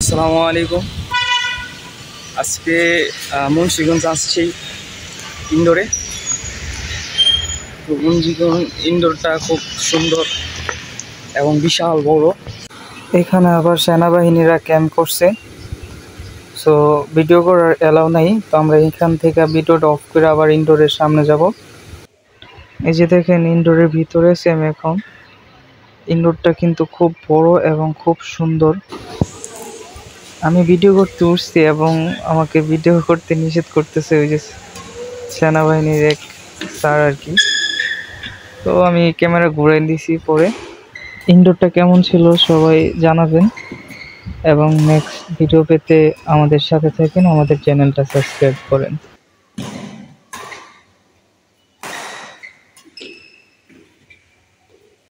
আসসালামু আলাইকুম। আজকে মুন্সিগঞ্জ আসছি ইনডোরে। তো মুন্সিগঞ্জ ইনডোরটা খুব সুন্দর এবং বিশাল বড়। এখানে আবার সেনাবাহিনীরা ক্যাম্প করছে, সো ভিডিও করার অ্যালাউ নাই। তো আমরা এখান থেকে ভিডিওটা অফ করে আবার ইনডোরের সামনে যাব। এই যে দেখেন ইনডোরের ভিতরে সেম এখন ইনডোরটা কিন্তু খুব বড় এবং খুব সুন্দর। আমি ভিডিও করতে উঠছি এবং আমাকে ভিডিও করতে নিষেধ করতেছে ওই যে সেনাবাহিনীর এক স্যার আর কি। তো আমি ক্যামেরা ঘুরাই দিছি পরে। ইনডোরটা কেমন ছিল সবাই জানাবেন এবং নেক্সট ভিডিও পেতে আমাদের সাথে থাকেন, আমাদের চ্যানেলটা সাবস্ক্রাইব করেন।